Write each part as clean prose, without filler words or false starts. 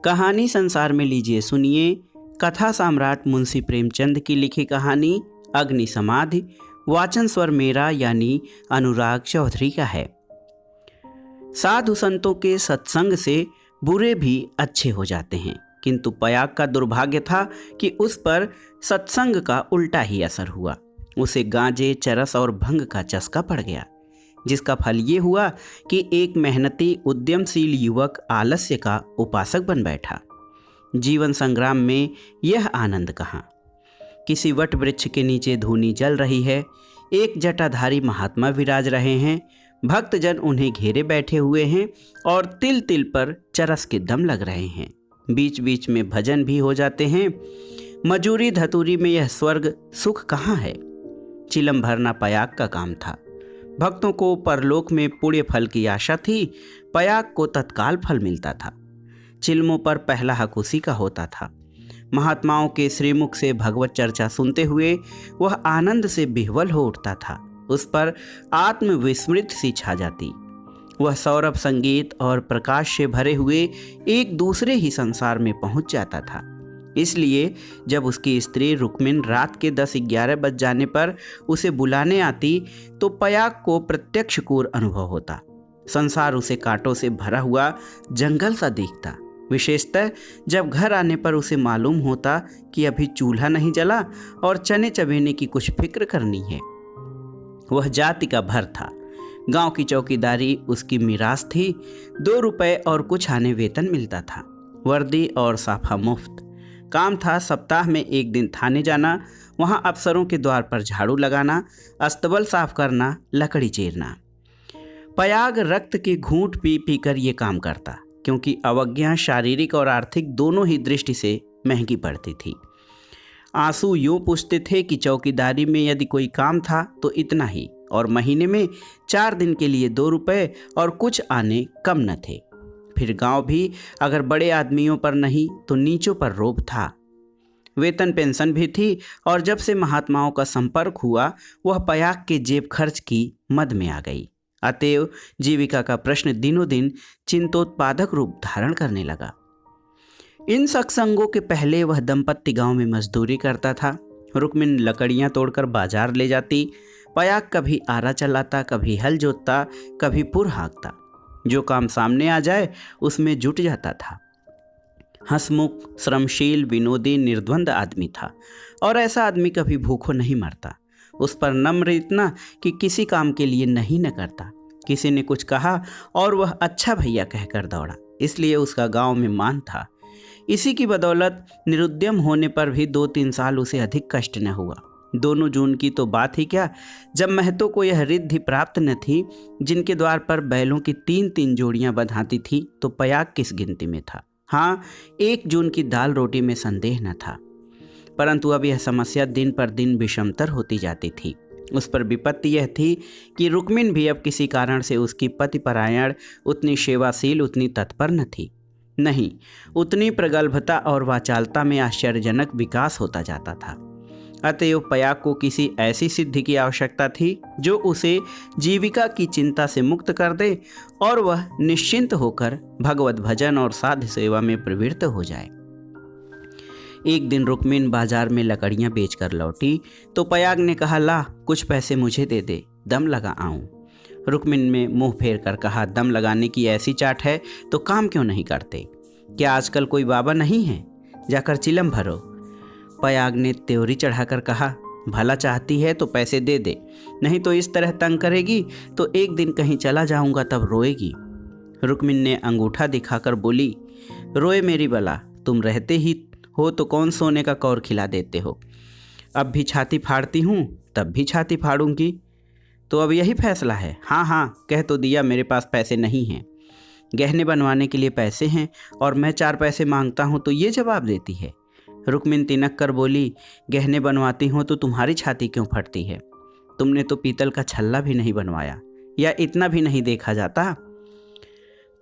कहानी संसार में लीजिए सुनिए। कथा सम्राट मुंशी प्रेमचंद की लिखी कहानी अग्नि समाधि। वाचन स्वर मेरा यानी अनुराग चौधरी का है। साधु संतों के सत्संग से बुरे भी अच्छे हो जाते हैं, किंतु पयाग का दुर्भाग्य था कि उस पर सत्संग का उल्टा ही असर हुआ। उसे गांजे, चरस और भंग का चस्का पड़ गया, जिसका फल ये हुआ कि एक मेहनती उद्यमशील युवक आलस्य का उपासक बन बैठा। जीवन संग्राम में यह आनंद कहाँ। किसी वट वृक्ष के नीचे धूनी जल रही है, एक जटाधारी महात्मा विराज रहे हैं, भक्तजन उन्हें घेरे बैठे हुए हैं और तिल तिल पर चरस के दम लग रहे हैं। बीच बीच में भजन भी हो जाते हैं। मजूरी धतूरी में यह स्वर्ग सुख कहाँ है। चिलम भरना पयाग का काम था। भक्तों को परलोक में पुण्य फल की आशा थी, पयाग को तत्काल फल मिलता था। चिलमों पर पहला हक उसी का होता था। महात्माओं के श्रीमुख से भगवत चर्चा सुनते हुए वह आनंद से विह्वल हो उठता था। उस पर आत्मविस्मृति सी छा जाती। वह सौरभ संगीत और प्रकाश से भरे हुए एक दूसरे ही संसार में पहुंच जाता था। इसलिए जब उसकी स्त्री रुक्मिन रात के 10-11 बज जाने पर उसे बुलाने आती तो पयाग को प्रत्यक्ष क्रूर अनुभव होता। संसार उसे कांटों से भरा हुआ जंगल सा दिखता। विशेषतः जब घर आने पर उसे मालूम होता कि अभी चूल्हा नहीं जला और चने चबेने की कुछ फिक्र करनी है। वह जाति का भर था। गांव की चौकीदारी उसकी मिरास थी। 2 रुपए और कुछ आने वेतन मिलता था। वर्दी और साफा मुफ्त। काम था सप्ताह में 1 दिन थाने जाना, वहां अफसरों के द्वार पर झाड़ू लगाना, अस्तबल साफ करना, लकड़ी चीरना। पयाग रक्त के घूंट पी पी कर ये काम करता, क्योंकि अवज्ञा शारीरिक और आर्थिक दोनों ही दृष्टि से महंगी पड़ती थी। आंसू यूं पूछते थे कि चौकीदारी में यदि कोई काम था तो इतना ही, और महीने में 4 दिन के लिए 2 रुपए और कुछ आने कम न थे। फिर गांव भी अगर बड़े आदमियों पर नहीं तो नीचों पर रोब था। वेतन पेंशन भी थी, और जब से महात्माओं का संपर्क हुआ वह पयाग के जेब खर्च की मद में आ गई। अतएव जीविका का प्रश्न दिनों दिन चिंतोत्पादक रूप धारण करने लगा। इन सत्संगों के पहले वह दंपत्ति गांव में मजदूरी करता था। रुक्मिन लकड़ियां तोड़कर बाजार ले जाती। पयाग कभी आरा चलाता, कभी हल जोतता, कभी पुर हाँकता। जो काम सामने आ जाए उसमें जुट जाता था। हंसमुख, श्रमशील, विनोदी, निर्द्वंद आदमी था, और ऐसा आदमी कभी भूखों नहीं मरता। उस पर नम्र इतना कि किसी काम के लिए नहीं न करता। किसी ने कुछ कहा और वह अच्छा भैया कहकर दौड़ा, इसलिए उसका गांव में मान था। इसी की बदौलत निरुद्यम होने पर भी 2-3 साल उसे अधिक कष्ट न हुआ। 2 जून की तो बात ही क्या, जब महतों को यह रिद्धि प्राप्त न थी जिनके द्वार पर बैलों की 3-3 जोड़ियां बंधाती थी, तो पयाग किस गिनती में था। हाँ, 1 जून की दाल रोटी में संदेह न था, परंतु अब यह समस्या दिन पर दिन विषमतर होती जाती थी। उस पर विपत्ति यह थी कि रुक्मिन भी अब किसी कारण से उसकी पतिपरायण, उतनी सेवाशील, उतनी तत्पर न थी। नहीं, उतनी प्रगल्भता और वाचालता में आश्चर्यजनक विकास होता जाता था। अतएव पयाग को किसी ऐसी सिद्धि की आवश्यकता थी जो उसे जीविका की चिंता से मुक्त कर दे और वह निश्चिंत होकर भगवत भजन और साध्य सेवा में प्रवृत्त हो जाए। एक दिन रुक्मिन बाजार में लकड़ियां बेचकर लौटी तो पयाग ने कहा, ला कुछ पैसे मुझे दे दे, दम लगा आऊं। रुक्मिन ने मुंह फेर कर कहा, दम लगाने की ऐसी चाट है तो काम क्यों नहीं करते? क्या आजकल कोई बाबा नहीं है? जाकर चिलम भरो। पयाग ने त्योरी चढ़ाकर कहा, भला चाहती है तो पैसे दे दे, नहीं तो इस तरह तंग करेगी तो एक दिन कहीं चला जाऊंगा तब रोएगी। रुक्मिन ने अंगूठा दिखाकर बोली, रोए मेरी बला, तुम रहते ही हो तो कौन सोने का कौर खिला देते हो। अब भी छाती फाड़ती हूँ, तब भी छाती फाड़ूंगी। तो अब यही फैसला है? हाँ हाँ, कह तो दिया मेरे पास पैसे नहीं हैं। गहने बनवाने के लिए पैसे हैं और मैं 4 पैसे मांगता हूँ तो ये जवाब देती है। रुक्मिन तिनक कर बोली, गहने बनवाती हूँ तो तुम्हारी छाती क्यों फटती है? तुमने तो पीतल का छल्ला भी नहीं बनवाया, या इतना भी नहीं देखा जाता।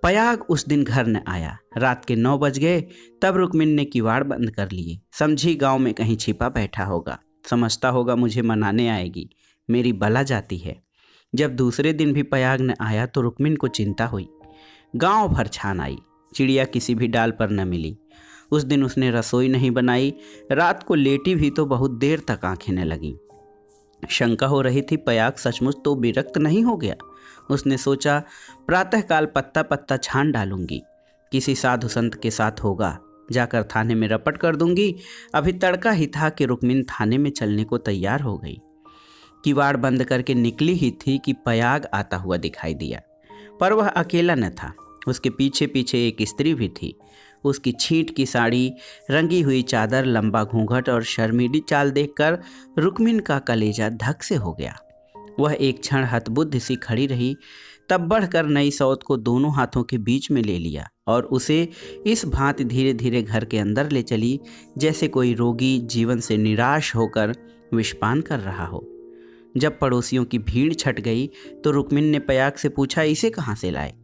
पयाग उस दिन घर न आया। रात के 9 बज गए, तब रुक्मिन ने किवाड़ बंद कर लिए। समझी गांव में कहीं छिपा बैठा होगा, समझता होगा मुझे मनाने आएगी, मेरी बला जाती है। जब दूसरे दिन भी पयाग न आया तो रुक्मिन को चिंता हुई। गांव भर छान आई। चिड़िया किसी भी डाल पर न मिली। उस दिन उसने रसोई नहीं बनाई। रात को लेटी भी तो बहुत देर तक आंखें न लगीं। शंका हो रही थी, पयाग सचमुच तो विरक्त नहीं हो गया। उसने सोचा, प्रातःकाल पत्ता पत्ता छान डालूंगी, किसी साधु संत के साथ होगा, जाकर थाने में रपट कर दूंगी। अभी तड़का ही था कि रुक्मिन थाने में चलने को तैयार हो गई। किवाड़ बंद करके निकली ही थी कि पयाग आता हुआ दिखाई दिया। पर वह अकेला न था, उसके पीछे पीछे एक स्त्री भी थी। उसकी छींट की साड़ी, रंगी हुई चादर, लंबा घूंघट और शर्मीली चाल देखकर रुक्मिन का कलेजा धक से हो गया। वह एक क्षण हतबुद्ध सी खड़ी रही, तब बढ़कर नई सौत को दोनों हाथों के बीच में ले लिया और उसे इस भांति धीरे धीरे घर के अंदर ले चली जैसे कोई रोगी जीवन से निराश होकर विषपान कर रहा हो। जब पड़ोसियों की भीड़ छट गई तो रुक्मिन ने पयाग से पूछा, इसे कहाँ से लाए?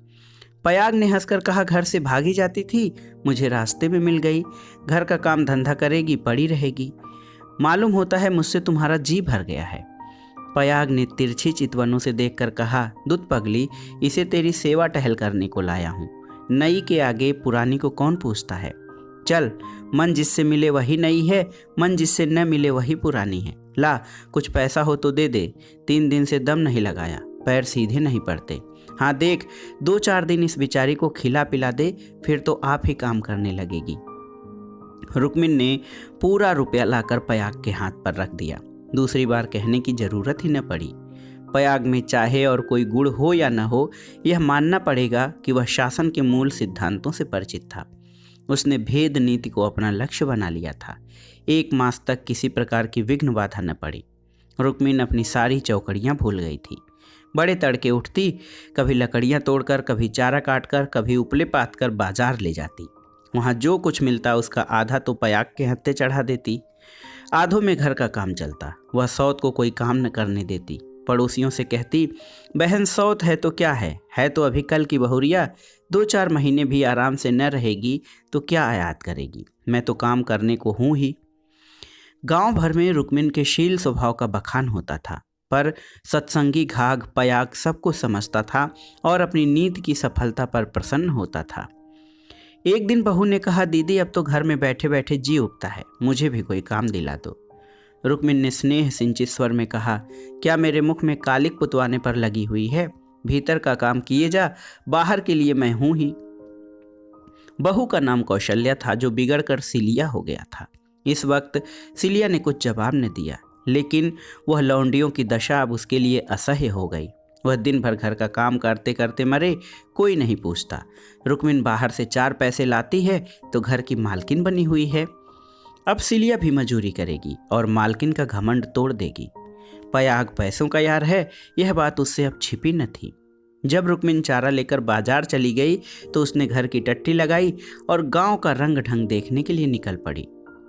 पयाग ने हंसकर कहा, घर से भागी जाती थी, मुझे रास्ते में मिल गई। घर का काम धंधा करेगी, पड़ी रहेगी। मालूम होता है मुझसे तुम्हारा जी भर गया है। पयाग ने तिरछी चितवनों से देखकर कहा, दुत पगली, इसे तेरी सेवा टहल करने को लाया हूँ। नई के आगे पुरानी को कौन पूछता है? चल, मन जिससे मिले वही नई है, मन जिससे न मिले वही पुरानी है। ला, कुछ पैसा हो तो दे दे। 3 दिन से दम नहीं लगाया, पैर सीधे नहीं पड़ते। हाँ देख, 2-4 दिन इस बेचारी को खिला पिला दे, फिर तो आप ही काम करने लगेगी। रुक्मिन ने पूरा रुपया लाकर पयाग के हाथ पर रख दिया। दूसरी बार कहने की जरूरत ही न पड़ी। पयाग में चाहे और कोई गुण हो या न हो, यह मानना पड़ेगा कि वह शासन के मूल सिद्धांतों से परिचित था। उसने भेद नीति को अपना लक्ष्य बना लिया था। 1 मास तक किसी प्रकार की विघ्न बाधा न पड़ी। रुक्मिन अपनी सारी चौकड़ियाँ भूल गई थी। बड़े तड़के उठती, कभी लकड़ियाँ तोड़कर, कभी चारा काटकर, कभी उपले पात कर बाजार ले जाती। वहाँ जो कुछ मिलता उसका आधा तो पयाग के हत्थे चढ़ा देती। आधों में घर का काम चलता। वह सौत को कोई काम न करने देती। पड़ोसियों से कहती, बहन सौत है तो क्या है तो अभी कल की बहुरिया, 2-4 महीने भी आराम से न रहेगी तो क्या आयात करेगी, मैं तो काम करने को हूँ ही। गांव भर में रुक्मिन के शील स्वभाव का बखान होता था, पर सत्संगी घाघ पयाग सबको समझता था और अपनी नीति की सफलता पर प्रसन्न होता था। एक दिन बहू ने कहा, दीदी अब तो घर में बैठे बैठे जी उठता है, मुझे भी कोई काम दिला दो। रुक्मिन ने स्नेह सिंचित स्वर में कहा, क्या मेरे मुख में कालिक पुतवाने पर लगी हुई है? भीतर का काम किए जा, बाहर के लिए मैं हूं ही। बहू का नाम कौशल्या था, जो बिगड़कर सिलिया हो गया था। इस वक्त सिलिया ने कुछ जवाब न दिया, लेकिन वह लौंडियों की दशा अब उसके लिए असह्य हो गई। वह दिन भर घर का काम करते करते मरे, कोई नहीं पूछता। रुक्मिन बाहर से 4 पैसे लाती है तो घर की मालकिन बनी हुई है। अब सिलिया भी मजूरी करेगी और मालकिन का घमंड तोड़ देगी। पयाग पैसों का यार है, यह बात उससे अब छिपी न थी। जब रुक्मिन चारा लेकर बाजार चली गई तो उसने घर की टट्टी लगाई और गांव का रंग ढंग देखने के लिए निकल पड़ी।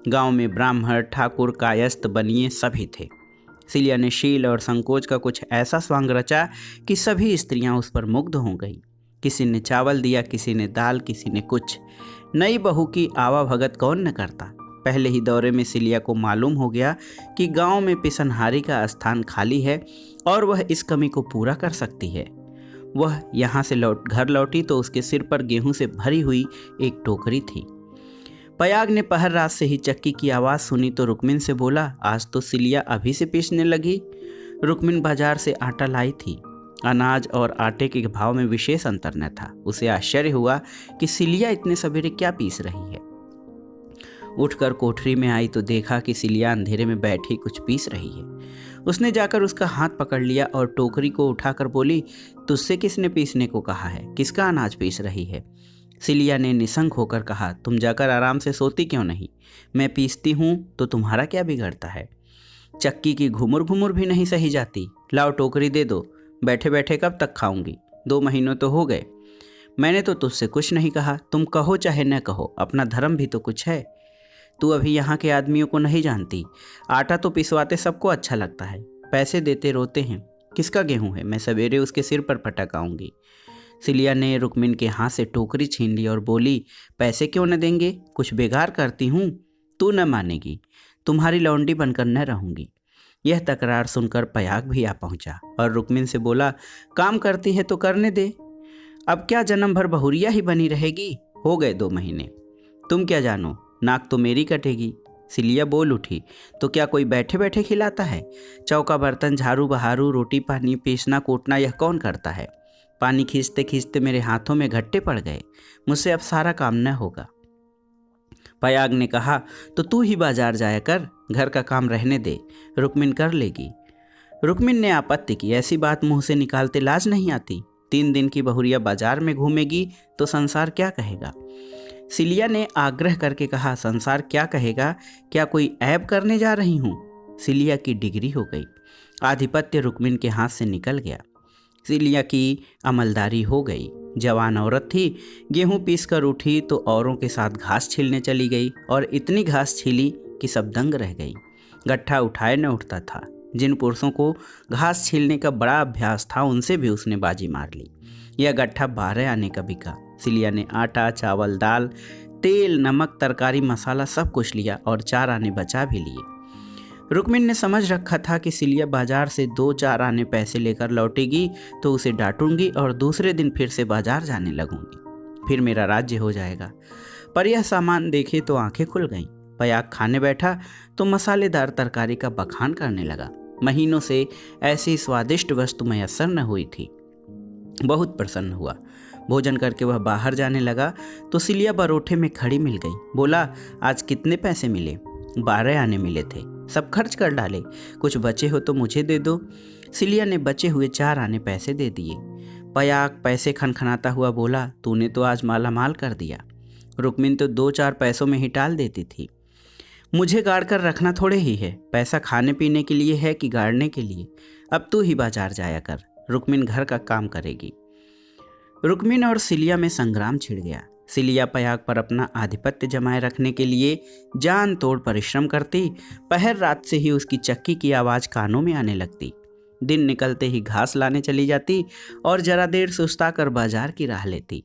गांव में ब्राह्मण, ठाकुर, कायस्थ, बनिए सभी थे। सिलिया ने शील और संकोच का कुछ ऐसा स्वांग रचा कि सभी स्त्रियां उस पर मुग्ध हो गई। किसी ने चावल दिया, किसी ने दाल, किसी ने कुछ। नई बहू की आवाभगत कौन न करता। पहले ही दौरे में सिलिया को मालूम हो गया कि गांव में पिसनहारी का स्थान खाली है और वह इस कमी को पूरा कर सकती है। वह यहाँ से घर लौटी तो उसके सिर पर गेहूं से भरी हुई एक टोकरी थी। पयाग ने पहर रात से ही चक्की की आवाज़ सुनी तो रुक्मिन से बोला, आज तो सिलिया अभी से पीसने लगी। रुक्मिन बाजार से आटा लाई थी। अनाज और आटे के भाव में विशेष अंतर न था। उसे आश्चर्य हुआ कि सिलिया इतने सवेरे क्या पीस रही है। उठकर कोठरी में आई तो देखा कि सिलिया अंधेरे में बैठी कुछ पीस रही है। उसने जाकर उसका हाथ पकड़ लिया और टोकरी को उठाकर बोली, तुझसे किसने पीसने को कहा है? किसका अनाज पीस रही है? सिलिया ने निसंग होकर कहा, तुम जाकर आराम से सोती क्यों नहीं? मैं पीसती हूँ तो तुम्हारा क्या बिगड़ता है? चक्की की घुमुर घुमुर भी नहीं सही जाती। लाओ टोकरी दे दो, बैठे बैठे कब तक खाऊंगी? 2 महीनों तो हो गए। मैंने तो तुझसे कुछ नहीं कहा, तुम कहो चाहे न कहो, अपना धर्म भी तो कुछ है। तू अभी यहाँ के आदमियों को नहीं जानती। आटा तो पिसवाते सबको अच्छा लगता है, पैसे देते रोते हैं। किसका गेहूँ है? मैं सवेरे उसके सिर पर पटक आऊँगी। सिलिया ने रुक्मिन के हाथ से टोकरी छीन ली और बोली, पैसे क्यों न देंगे? कुछ बेगार करती हूँ, तू न मानेगी। तुम्हारी लौंडी बनकर न रहूँगी। यह तकरार सुनकर पयाग भी आ पहुँचा और रुक्मिन से बोला, काम करती है तो करने दे। अब क्या जन्म भर बहुरिया ही बनी रहेगी? हो गए 2 महीने। तुम क्या जानो, नाक तो मेरी कटेगी। सिलिया बोल उठी, तो क्या कोई बैठे बैठे खिलाता है? चौका बर्तन झाड़ू बहारू रोटी पानी पीसना कूटना यह कौन करता है? पानी खींचते खींचते मेरे हाथों में घट्टे पड़ गए, मुझसे अब सारा काम न होगा। पयाग ने कहा, तो तू ही बाजार जाया कर, घर का काम रहने दे, रुक्मिन कर लेगी। रुक्मिन ने आपत्ति की, ऐसी बात मुंह से निकालते लाज नहीं आती? 3 दिन की बहुरिया बाजार में घूमेगी तो संसार क्या कहेगा? सिलिया ने आग्रह करके कहा, संसार क्या कहेगा? क्या कोई ऐब करने जा रही हूँ? सिलिया की डिग्री हो गई, आधिपत्य रुक्मिन के हाथ से निकल गया। सिलिया की अमलदारी हो गई। जवान औरत थी, गेहूं पीस कर उठी तो औरों के साथ घास छीलने चली गई और इतनी घास छीली कि सब दंग रह गई। गट्ठा उठाए न उठता था। जिन पुरुषों को घास छीलने का बड़ा अभ्यास था उनसे भी उसने बाजी मार ली। यह गट्ठा 12 आने का बिका। सिलिया ने आटा चावल दाल तेल नमक तरकारी मसाला सब कुछ लिया और 4 आने बचा भी लिए। रुक्मिन ने समझ रखा था कि सिलिया बाजार से 2-4 आने पैसे लेकर लौटेगी तो उसे डांटूंगी और दूसरे दिन फिर से बाजार जाने लगूंगी, फिर मेरा राज्य हो जाएगा। पर यह सामान देखे तो आंखें खुल गईं। पयाग खाने बैठा तो मसालेदार तरकारी का बखान करने लगा। महीनों से ऐसी स्वादिष्ट वस्तु मैसर न हुई थी। बहुत प्रसन्न हुआ। भोजन करके वह बाहर जाने लगा तो सिलिया बरोठे में खड़ी मिल गई। बोला, आज कितने पैसे मिले? 12 आने मिले थे, सब खर्च कर डाले, कुछ बचे हो तो मुझे दे दो। सिलिया ने बचे हुए 4 आने पैसे दे दिए। पयाग पैसे खनखनाता हुआ बोला, तूने तो आज माला माल कर दिया। रुक्मिन तो 2-4 पैसों में ही टाल देती थी। मुझे गाड़ कर रखना थोड़े ही है, पैसा खाने पीने के लिए है कि गाड़ने के लिए? अब तू ही बाजार जाया कर, रुक्मिन घर का काम करेगी। रुक्मिन और सिलिया में संग्राम छिड़ गया। सिलिया पयाग पर अपना आधिपत्य जमाए रखने के लिए जान तोड़ परिश्रम करती। पहर रात से ही उसकी चक्की की आवाज़ कानों में आने लगती। दिन निकलते ही घास लाने चली जाती और जरा देर सुस्ता कर बाजार की राह लेती।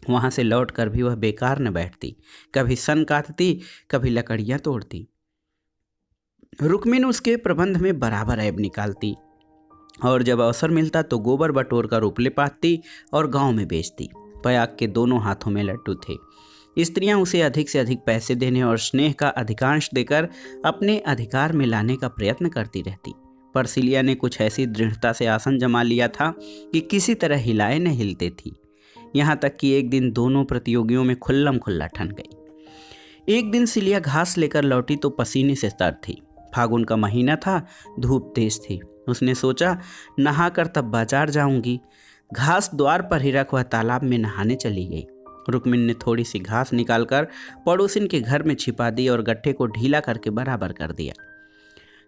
वहाँ से लौट कर भी वह बेकार न बैठती, कभी सन काटती कभी लकड़ियाँ तोड़ती। रुक्मिन उसके प्रबंध में बराबर ऐब निकालती और जब अवसर मिलता तो गोबर बटोर कर उपले पाथती और गांव में बेचती। पयाग के दोनों हाथों में लड्डू थे। स्त्रियां उसे अधिक से अधिक पैसे देने और स्नेह का अधिकांश देकर अपने अधिकार में लाने का प्रयत्न करती रहती। पर सिलिया ने कुछ ऐसी दृढ़ता से आसन जमा लिया था कि किसी तरह हिलाए न हिलते थी। यहाँ तक कि एक दिन दोनों प्रतियोगियों में खुल्लम खुल्ला ठन गई। एक दिन सिलिया घास लेकर लौटी तो पसीने से तर थी। फागुन का महीना था, धूप तेज थी। उसने सोचा, नहाकर तब बाजार जाऊंगी। घास द्वार पर ही रख वह तालाब में नहाने चली गई। रुक्मिन ने थोड़ी सी घास निकालकर पड़ोसिन के घर में छिपा दी और गट्ठे को ढीला करके बराबर कर दिया।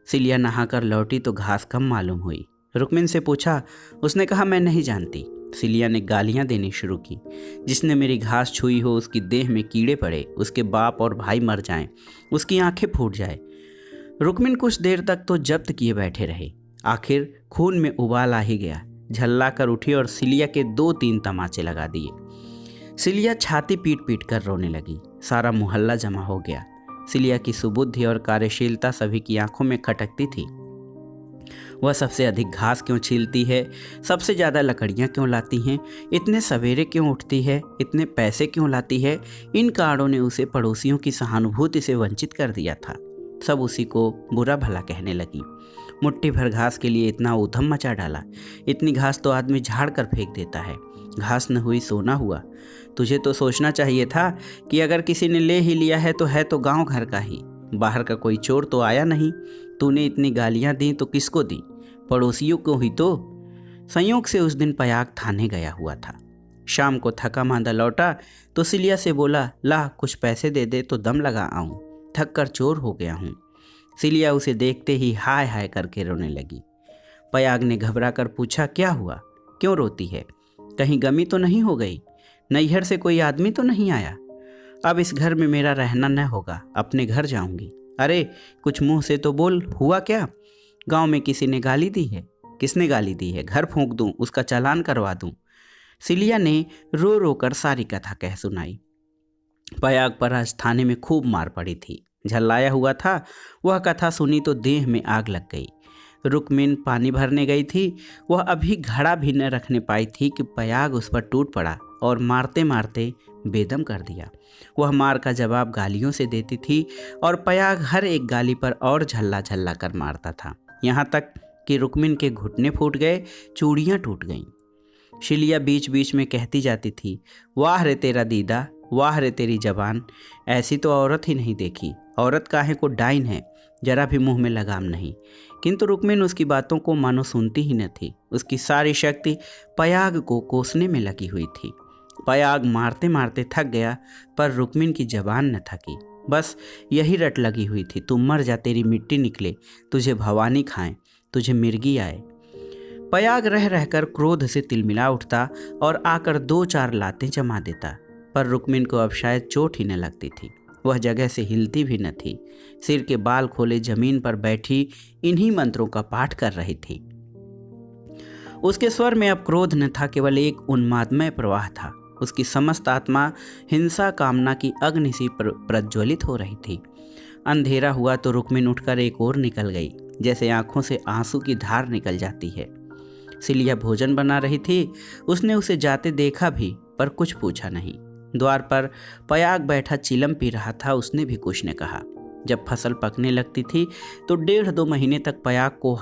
सिलिया नहाकर लौटी तो घास कम मालूम हुई। रुक्मिन से पूछा, उसने कहा, मैं नहीं जानती। सिलिया ने गालियां देनी शुरू की। जिसने मेरी घास छुई हो उसकी देह में कीड़े पड़े, उसके बाप और भाई मर जाएं, उसकी आंखें फूट जाए। रुक्मिन कुछ देर तक तो जब्त किए बैठे रहे। आखिर खून में उबाल आ ही गया। झल्ला कर उठी और सिलिया के 2-3 तमाचे लगा दिए। सिलिया छाती पीट पीट कर रोने लगी। सारा मोहल्ला जमा हो गया। सिलिया की सुबुद्धि और कार्यशीलता सभी की आंखों में खटकती थी। वह सबसे अधिक घास क्यों छीलती है, सबसे ज़्यादा लकड़ियाँ क्यों लाती हैं, इतने सवेरे क्यों उठती है, इतने पैसे क्यों लाती है, इन कारणों ने उसे पड़ोसियों की सहानुभूति से वंचित कर दिया था। सब उसी को बुरा भला कहने लगी। मुट्ठी भर घास के लिए इतना ऊधम मचा डाला। इतनी घास तो आदमी झाड़ कर फेंक देता है। घास न हुई सोना हुआ। तुझे तो सोचना चाहिए था कि अगर किसी ने ले ही लिया है तो गांव घर का ही, बाहर का कोई चोर तो आया नहीं। तूने इतनी गालियां दी तो किसको दी? पड़ोसियों को ही तो। संयोग से उस दिन पयाग थाने गया हुआ था। शाम को थका मांदा लौटा तो सिलिया से बोला, ला कुछ पैसे दे दे तो दम लगा आऊं, थक कर चोर हो गया हूँ। सिलिया उसे देखते ही हाय हाय करके रोने लगी। पयाग ने घबरा कर पूछा, क्या हुआ, क्यों रोती है? कहीं गमी तो नहीं हो गई? नैहर से कोई आदमी तो नहीं आया? अब इस घर में मेरा रहना न होगा, अपने घर जाऊंगी। अरे कुछ मुंह से तो बोल, हुआ क्या? गांव में किसी ने गाली दी है? किसने गाली दी है? घर फूंक दूं, उसका चालान करवा दूं। सिलिया ने रो रो कर सारी कथा कह सुनाई। पयाग पर आज थाने में खूब मार पड़ी थी। झल्लाया हुआ था। वह कथा सुनी तो देह में आग लग गई। रुक्मिन पानी भरने गई थी। वह अभी घड़ा भी न रखने पाई थी कि पयाग उस पर टूट पड़ा और मारते मारते बेदम कर दिया। वह मार का जवाब गालियों से देती थी और पयाग हर एक गाली पर और झल्ला झल्ला कर मारता था, यहाँ तक कि रुक्मिन के घुटने फूट गए, चूड़ियाँ टूट गईं। शिलिया बीच बीच में कहती जाती थी, वाह रे तेरा दीदा, वाह रे तेरी जबान, ऐसी तो औरत ही नहीं देखी। औरत काहे को डाइन है, जरा भी मुंह में लगाम नहीं। किंतु रुक्मिन उसकी बातों को मानो सुनती ही न थी। उसकी सारी शक्ति पयाग को कोसने में लगी हुई थी। पयाग मारते मारते थक गया, पर रुक्मिन की जबान न थकी। बस यही रट लगी हुई थी, तू मर जा, तेरी मिट्टी निकले, तुझे भवानी खाएं, तुझे मिर्गी आए। पयाग रह रहकर क्रोध से तिलमिला उठता और आकर 2-4 लातें जमा देता, पर रुक्मिन को अब शायद चोट ही न लगती थी। वह जगह से हिलती भी न थी, सिर के बाल खोले जमीन पर बैठी इन्हीं मंत्रों का पाठ कर रही थी। उसके स्वर में अब क्रोध न था, केवल एक उन्मादमय प्रवाह था। उसकी समस्त आत्मा हिंसा कामना की अग्नि सी प्रज्वलित हो रही थी। अंधेरा हुआ तो रुक्मिन उठकर एक ओर निकल गई, जैसे आंखों से आंसू की धार निकल जाती है। सिलिया भोजन बना रही थी, उसने उसे जाते देखा भी, पर कुछ पूछा नहीं। द्वार पर पयाग बैठा चिलम पी रहा था, उसने भी कुछ न कहा। जब फसल पकने लगती थी तो 1.5-2 महीने तक पयाग को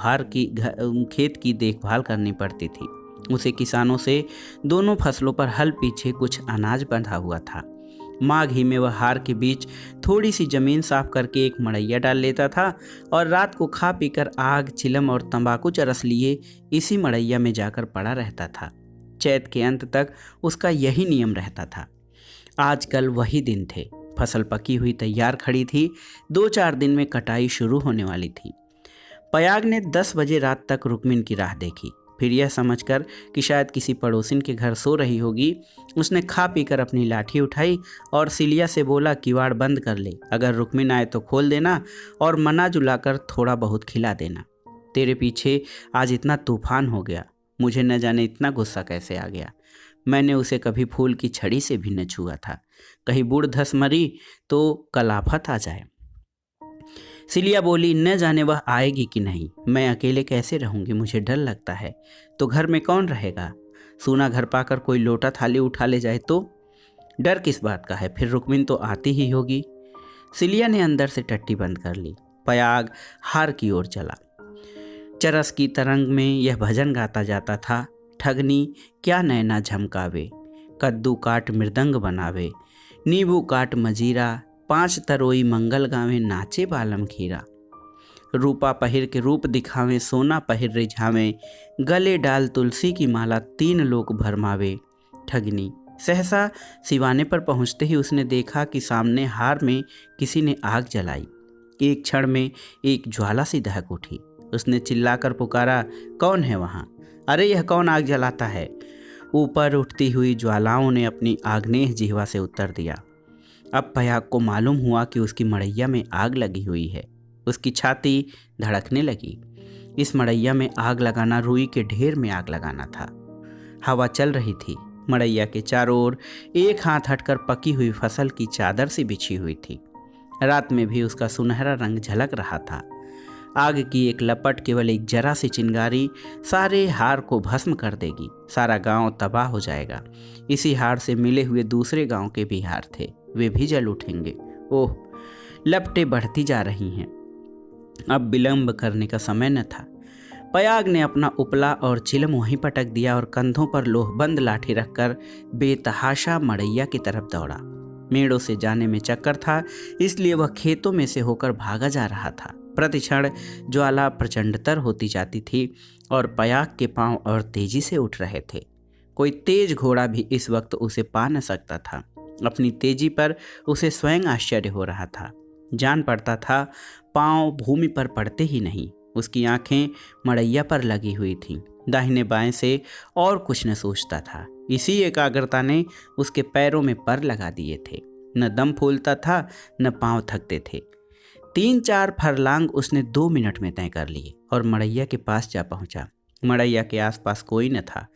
खेत की देखभाल करनी पड़ती थी। उसे किसानों से दोनों फसलों पर हल पीछे कुछ अनाज बंधा हुआ था। माघ ही में वह हार के बीच थोड़ी सी जमीन साफ करके एक मड़ैया डाल लेता था और रात को खा पीकर आग, चिलम और तंबाकू चरस लिए इसी मड़ैया में जाकर पड़ा रहता था। चैत के अंत तक उसका यही नियम रहता था। आजकल वही दिन थे। फसल पकी हुई तैयार खड़ी थी, 2-4 दिन में कटाई शुरू होने वाली थी। पयाग ने 10 बजे रात तक रुक्मिन की राह देखी। फिर यह समझकर कि शायद किसी पड़ोसिन के घर सो रही होगी, उसने खा पीकर अपनी लाठी उठाई और सिलिया से बोला, किवाड़ बंद कर ले, अगर रुक्मिन आए तो खोल देना और मना जुलाकर थोड़ा बहुत खिला देना। तेरे पीछे आज इतना तूफान हो गया, मुझे न जाने इतना गुस्सा कैसे आ गया। मैंने उसे कभी फूल की छड़ी से भी न छुआ था, कहीं बूढ़ धस मरी तो कलाफत आ जाए। सिलिया बोली, न जाने वह आएगी कि नहीं, मैं अकेले कैसे रहूंगी, मुझे डर लगता है। तो घर में कौन रहेगा? सूना घर पाकर कोई लोटा थाली उठा ले जाए तो? डर किस बात का है, फिर रुक्मिन तो आती ही होगी। सिलिया ने अंदर से टट्टी बंद कर ली। पयाग हार की ओर चला। चरस की तरंग में यह भजन गाता जाता था, ठगनी क्या नैना झमकावे, कद्दू काट मृदंग बनावे, नींबू काट मजीरा, 5 तरोई मंगल गावे, नाचे बालम खीरा। रूपा पहिर के रूप दिखावे, सोना पहिर रिझावे, गले डाल तुलसी की माला, 3 लोक भरमावे। ठगनी। सहसा सिवाने पर पहुँचते ही उसने देखा कि सामने हार में किसी ने आग जलाई। एक क्षण में एक ज्वाला सी दहक उठी। उसने चिल्लाकर पुकारा, कौन है वहाँ? अरे यह कौन आग जलाता है? ऊपर उठती हुई ज्वालाओं ने अपनी आग्नेय जिह्वा से उत्तर दिया। अब पयाग को मालूम हुआ कि उसकी मड़ैया में आग लगी हुई है। उसकी छाती धड़कने लगी। इस मड़ैया में आग लगाना रुई के ढेर में आग लगाना था। हवा चल रही थी। मड़ैया के चारों ओर एक हाथ हटकर पकी हुई फसल की चादर सी बिछी हुई थी। रात में भी उसका सुनहरा रंग झलक रहा था। आग की एक लपट, केवल एक जरा सी चिंगारी सारे हार को भस्म कर देगी। सारा गांव तबाह हो जाएगा। इसी हार से मिले हुए दूसरे गांव के भी हार थे, वे भी जल उठेंगे। ओह, लपटें बढ़ती जा रही हैं। अब विलंब करने का समय न था। पयाग ने अपना उपला और चिलम वहीं पटक दिया और कंधों पर लोहबंद लाठी रखकर बेतहाशा मड़ैया की तरफ दौड़ा। मेड़ों से जाने में चक्कर था, इसलिए वह खेतों में से होकर भागा जा रहा था। प्रतिक्षण ज्वाला प्रचंडतर होती जाती थी और पयाग के पांव और तेजी से उठ रहे थे। कोई तेज घोड़ा भी इस वक्त उसे पा न सकता था। अपनी तेजी पर उसे स्वयं आश्चर्य हो रहा था। जान पड़ता था पांव भूमि पर पड़ते ही नहीं। उसकी आंखें मड़ैया पर लगी हुई थीं। दाहिने बाएं से और कुछ न सोचता था। इसी एकाग्रता ने उसके पैरों में पर लगा दिए थे। न दम फूलता था, न पांव थकते थे। 3-4 फरलांग उसने 2 मिनट में तय कर लिए और मड़ैया के पास जा पहुंचा। मड़ैया के आसपास कोई न था।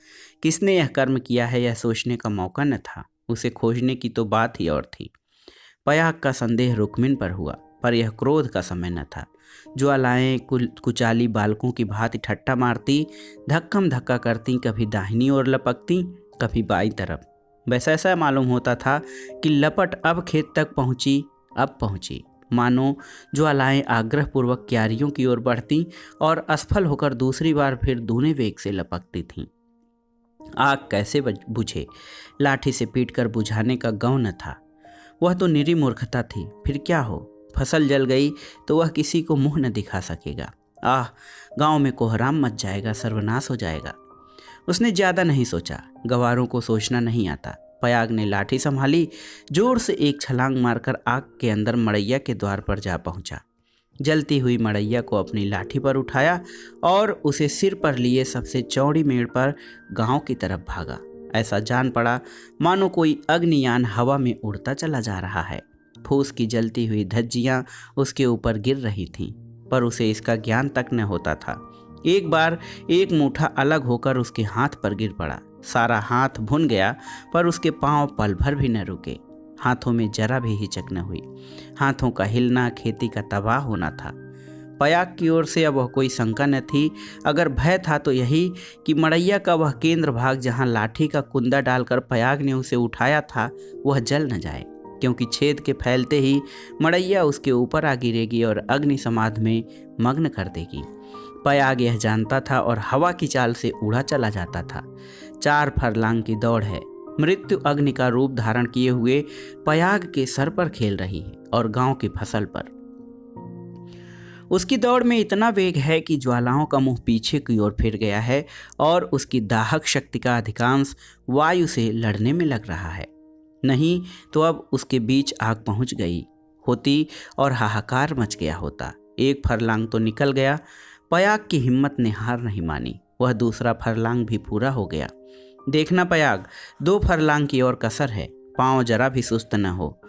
किसने यह कर्म किया है, यह सोचने का मौका न था। उसे खोजने की तो बात ही और थी। पयाग का संदेह रुक्मिन पर हुआ, पर यह क्रोध का समय न था। ज्वालाएं कुचाली बालकों की भांति ठट्ठा मारती, धक्कम धक्का करती, कभी दाहिनी ओर लपकती, कभी बाईं तरफ। वैसा ऐसा मालूम होता था कि लपट अब खेत तक पहुंची, मानो ज्वालाएं आग्रहपूर्वक क्यारियों की ओर बढ़ती और असफल होकर दूसरी बार फिर दूने वेग से लपकती थीं। आग कैसे बुझे? लाठी से पीटकर बुझाने का गौ न था। वह तो निरी मूर्खता थी। फिर क्या हो? फसल जल गई तो वह किसी को मुंह न दिखा सकेगा। आह, गांव में कोहराम मच जाएगा, सर्वनाश हो जाएगा। उसने ज्यादा नहीं सोचा। गवारों को सोचना नहीं आता। पयाग ने लाठी संभाली, जोर से एक छलांग मारकर आग के अंदर मड़ैया के द्वार पर जा पहुंचा। जलती हुई मड़ैया को अपनी लाठी पर उठाया और उसे सिर पर लिए सबसे चौड़ी मेड़ पर गांव की तरफ भागा। ऐसा जान पड़ा मानो कोई अग्नियान हवा में उड़ता चला जा रहा है। फूस की जलती हुई धज्जियां उसके ऊपर गिर रही थीं, पर उसे इसका ज्ञान तक न होता था। एक बार एक मुट्ठा अलग होकर उसके हाथ पर गिर पड़ा। सारा हाथ भुन गया, पर उसके पांव पल भर भी न रुके। हाथों में जरा भी हिचक न हुई। हाथों का हिलना खेती का तबाह होना था। पयाग की ओर से अब वह कोई शंका न थी। अगर भय था तो यही कि मड़ैया का वह केंद्र भाग जहां लाठी का कुंदा डालकर पयाग ने उसे उठाया था वह जल न जाए, क्योंकि छेद के फैलते ही मड़ैया उसके ऊपर आ गिरेगी और अग्नि समाध में मग्न कर देगी। पयाग यह जानता था और हवा की चाल से उड़ा चला जाता था। 4 फरलांग की दौड़ है। मृत्यु अग्नि का रूप धारण किए हुए पयाग के सर पर खेल रही है और गांव की फसल पर। उसकी दौड़ में इतना वेग है कि ज्वालाओं का मुंह पीछे की ओर फिर गया है और उसकी दाहक शक्ति का अधिकांश वायु से लड़ने में लग रहा है। नहीं तो अब उसके बीच आग पहुंच गई होती और हाहाकार मच गया होता। 1 फरलांग तो निकल गया। पयाग की हिम्मत ने हार नहीं मानी। वह दूसरा फरलांग भी पूरा हो गया। देखना पयाग, 2 फरलांग की ओर कसर है। पांव जरा भी सुस्त न हो।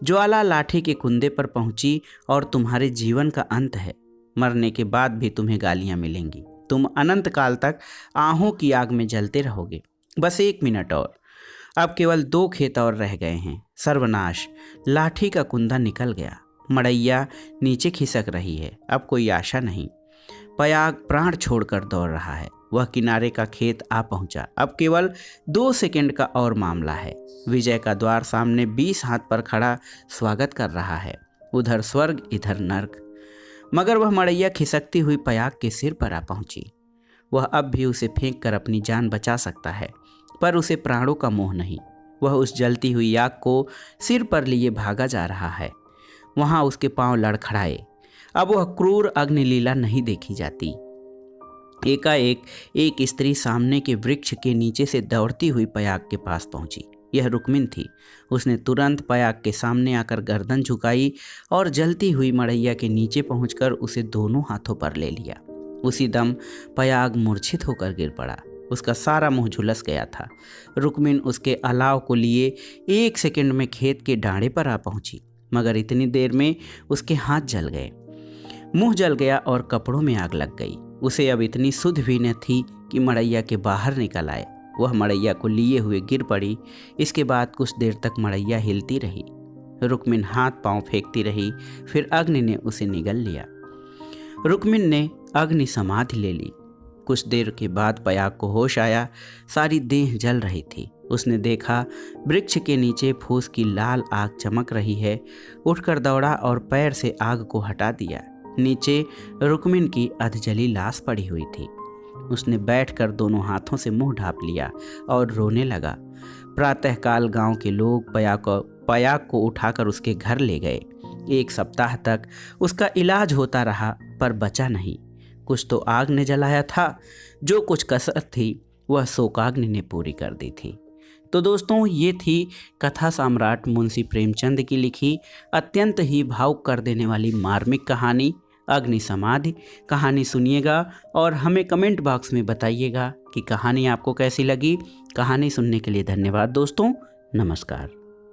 ज्वाला लाठी के कुंदे पर पहुंची और तुम्हारे जीवन का अंत है। मरने के बाद भी तुम्हें गालियां मिलेंगी। तुम अनंत काल तक आहों की आग में जलते रहोगे। बस 1 मिनट और। अब केवल 2 खेत और रह गए हैं। सर्वनाश! लाठी का कुंदा निकल गया। मड़ैया नीचे खिसक रही है। अब कोई आशा नहीं। पयाग प्राण छोड़कर दौड़ रहा है। वह किनारे का खेत आ पहुंचा। अब केवल 2 सेकंड का और मामला है। विजय का द्वार सामने 20 हाथ पर खड़ा स्वागत कर रहा है। उधर स्वर्ग, इधर नर्क। मगर वह मड़ैया खिसकती हुई पयाग के सिर पर आ पहुंची। वह अब भी उसे फेंक कर अपनी जान बचा सकता है, पर उसे प्राणों का मोह नहीं। वह उस जलती हुई आग को सिर पर लिए भागा जा रहा है। वहां उसके पांव लड़खड़ाए। अब वह क्रूर अग्निलीला नहीं देखी जाती। एकाएक एक स्त्री सामने के वृक्ष के नीचे से दौड़ती हुई पयाग के पास पहुंची। यह रुक्मिन थी। उसने तुरंत पयाग के सामने आकर गर्दन झुकाई और जलती हुई मड़ैया के नीचे पहुंचकर उसे दोनों हाथों पर ले लिया। उसी दम पयाग मूर्छित होकर गिर पड़ा। उसका सारा मुंह झुलस गया था। रुक्मिन उसके अलाव को लिए 1 सेकंड में खेत के डांडे पर आ पहुंची, मगर इतनी देर में उसके हाथ जल गए, मुंह जल गया और कपड़ों में आग लग गई। उसे अब इतनी सुध भी न थी कि मड़ैया के बाहर निकल आए। वह मड़ैया को लिए हुए गिर पड़ी। इसके बाद कुछ देर तक मड़ैया हिलती रही। रुक्मिन हाथ पांव फेंकती रही। फिर अग्नि ने उसे निगल लिया। रुक्मिन ने अग्नि समाधि ले ली। कुछ देर के बाद पयाग को होश आया। सारी देह जल रही थी। उसने देखा वृक्ष के नीचे फूस की लाल आग चमक रही है। उठकर दौड़ा और पैर से आग को हटा दिया। नीचे रुक्मिन की अधजली लाश पड़ी हुई थी। उसने बैठकर दोनों हाथों से मुंह ढांप लिया और रोने लगा। प्रातःकाल गांव के लोग पयाग को उठाकर उसके घर ले गए। 1 सप्ताह तक उसका इलाज होता रहा, पर बचा नहीं। कुछ तो आग ने जलाया था, जो कुछ कसर थी वह शोकाग्नि ने पूरी कर दी थी। तो दोस्तों, ये थी कथा सम्राट मुंशी प्रेमचंद की लिखी अत्यंत ही भावुक कर देने वाली मार्मिक कहानी अग्नि समाधि। कहानी सुनिएगा और हमें कमेंट बॉक्स में बताइएगा कि कहानी आपको कैसी लगी। कहानी सुनने के लिए धन्यवाद दोस्तों। नमस्कार।